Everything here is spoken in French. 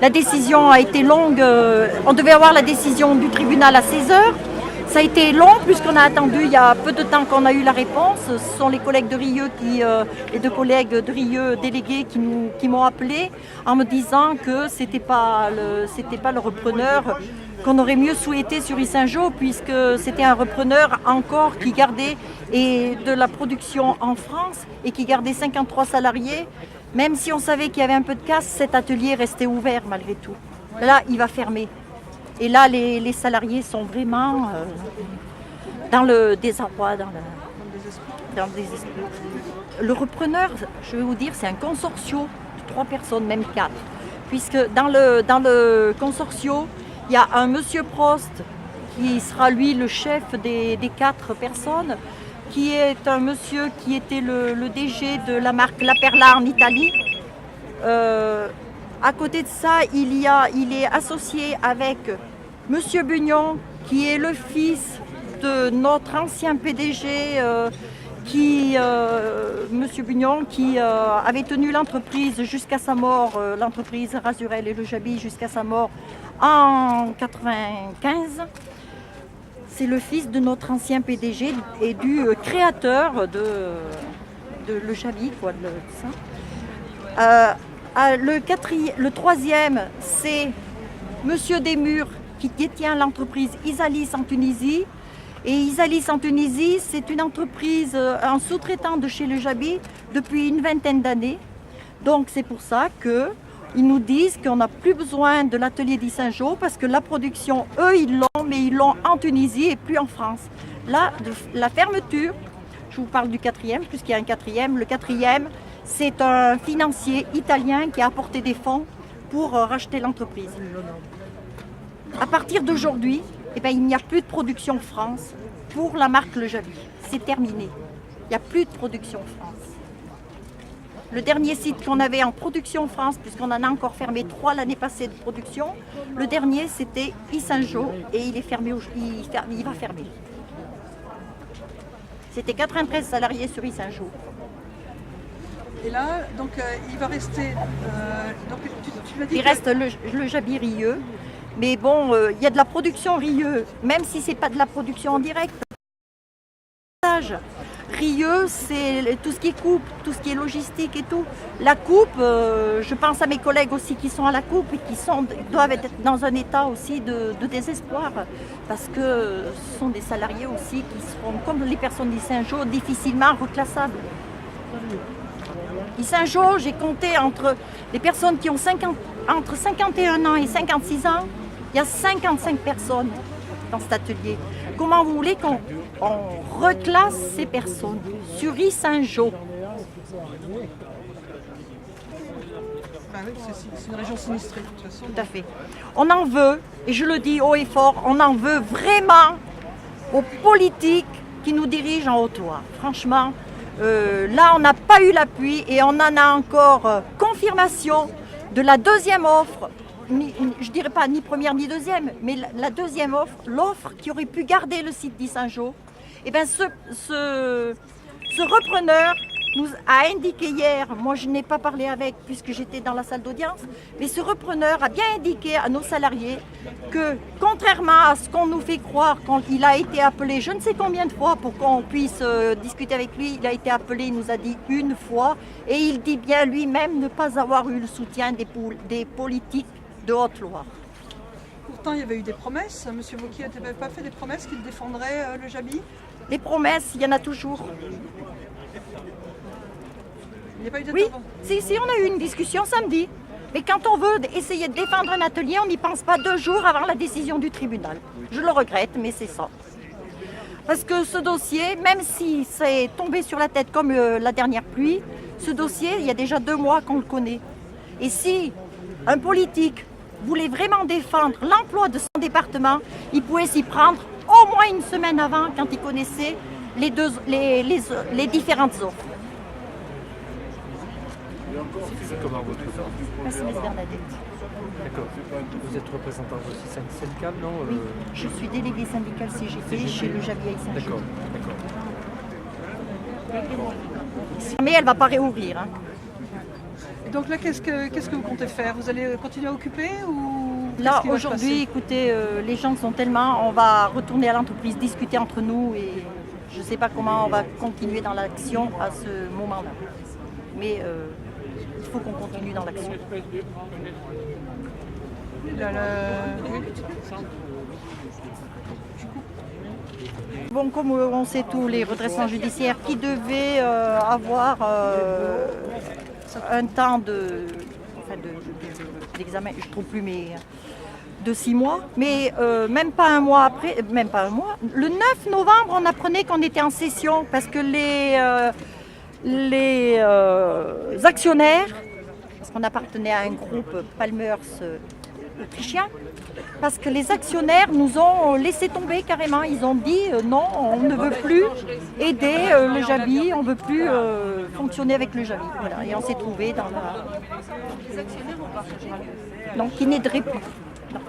la décision a été longue. On devait avoir la décision du tribunal à 16 heures. Ça a été long puisqu'on a attendu, il y a peu de temps qu'on a eu la réponse. Ce sont les collègues de Rieux, les deux collègues de Rieux délégués qui m'ont appelé en me disant que c'était pas le repreneur qu'on aurait mieux souhaité sur Yssingeaux, puisque c'était un repreneur encore qui gardait de la production en France et qui gardait 53 salariés. Même si on savait qu'il y avait un peu de casse, cet atelier restait ouvert malgré tout. Là, il va fermer. Et là, les salariés sont vraiment dans le désarroi, dans le désespoir. Le repreneur, je vais vous dire, c'est un consortio de 3 personnes, même 4. Puisque dans le consortio, il y a un monsieur Prost qui sera lui le chef des 4 personnes, qui est un monsieur qui était le DG de la marque La Perla en Italie. À côté de ça, il est associé avec monsieur Bugnon, qui est le fils de notre ancien PDG, monsieur Bugnon, qui avait tenu l'entreprise jusqu'à sa mort, l'entreprise Razurel et Le Jabi jusqu'à sa mort en 1995. C'est le fils de notre ancien PDG et du créateur de Le Jabi, quoi, de ça. Le troisième, c'est monsieur Desmurs, qui détient l'entreprise Isalis en Tunisie. Et Isalis en Tunisie, c'est une entreprise, un sous-traitant de chez Le Jabi depuis une vingtaine d'années. Donc c'est pour ça qu'ils nous disent qu'on n'a plus besoin de l'atelier d'Yssingeaux parce que la production, eux, ils l'ont, mais ils l'ont en Tunisie et plus en France. Là, la fermeture, je vous parle du quatrième, puisqu'il y a un quatrième. Le quatrième, c'est un financier italien qui a apporté des fonds pour racheter l'entreprise. À partir d'aujourd'hui, il n'y a plus de production France pour la marque Le Jabi. C'est terminé. Il n'y a plus de production France. Le dernier site qu'on avait en production France, puisqu'on en a encore fermé 3 l'année passée de production, le dernier c'était Yssingeaux et il est fermé, il va fermer. C'était 93 salariés sur Yssingeaux. Et là, donc il va rester. Donc, tu m'as dit il reste le Jabi Rieux. Mais bon, il y a de la production Rieux, même si ce n'est pas de la production en direct. Rieux, c'est tout ce qui est coupe, tout ce qui est logistique et tout. La coupe, je pense à mes collègues aussi qui sont à la coupe et qui doivent être dans un état aussi de désespoir. Parce que ce sont des salariés aussi qui seront, comme les personnes d'Yssingeaux, difficilement reclassables. Yssingeaux, j'ai compté entre les personnes qui ont entre 51 ans et 56 ans, il y a 55 personnes dans cet atelier. Comment vous voulez qu'on reclasse ces personnes sur Yssingeaux? C'est une région sinistrée de toute façon. Tout à fait. On en veut, et je le dis haut et fort, on en veut vraiment aux politiques qui nous dirigent en Haute-Loire. Franchement, là on n'a pas eu l'appui et on en a encore confirmation de la deuxième offre. Je ne dirais pas ni première ni deuxième, mais la deuxième offre, l'offre qui aurait pu garder le site d'Yssingeaux, ce repreneur nous a indiqué hier, moi je n'ai pas parlé avec puisque j'étais dans la salle d'audience, mais ce repreneur a bien indiqué à nos salariés que contrairement à ce qu'on nous fait croire quand il a été appelé je ne sais combien de fois pour qu'on puisse discuter avec lui, il a été appelé, il nous a dit une fois et il dit bien lui-même ne pas avoir eu le soutien des politiques de Haute-Loire. Pourtant, il y avait eu des promesses. Monsieur Wauquiez n'avait pas fait des promesses qu'il défendrait le Jabi? Les promesses, il y en a toujours. Il n'y a pas eu Oui, si, on a eu une discussion samedi. Mais quand on veut essayer de défendre un atelier, on n'y pense pas 2 jours avant la décision du tribunal. Je le regrette, mais c'est ça. Parce que ce dossier, même si c'est tombé sur la tête comme la dernière pluie, ce dossier, il y a déjà 2 mois qu'on le connaît. Et si un politique voulait vraiment défendre l'emploi de son département, il pouvait s'y prendre au moins une semaine avant quand il connaissait les différentes offres. C'est comment votre nom? Merci, Ms. Bernadette. D'accord. Vous êtes représentante aussi syndicale, non? Oui, je suis déléguée syndicale CGT chez le Jabi à Yssingeaux. D'accord. Mais elle ne va pas réouvrir. Hein. Donc là, qu'est-ce que vous comptez faire? Vous allez continuer à occuper ou qu'est-ce Là, qui va se aujourd'hui, passer? écoutez, les gens sont tellement... On va retourner à l'entreprise, discuter entre nous et je ne sais pas comment on va continuer dans l'action à ce moment-là. Mais il faut qu'on continue dans l'action. Bon, comme on sait tous, les redressements judiciaires qui devaient avoir un temps d'examen, je ne trouve plus, mais de 6 mois, mais même pas un mois après, même pas un mois. Le 9 novembre, on apprenait qu'on était en session parce que les actionnaires, parce qu'on appartenait à un groupe Palmers autrichien, parce que les actionnaires nous ont laissé tomber carrément. Ils ont dit non, on ne veut plus aider le Jabi, on ne veut plus fonctionner avec le Jabi. Voilà. Et on s'est trouvé dans la... Les actionnaires ont partagé. Donc ils n'aideraient plus. Non.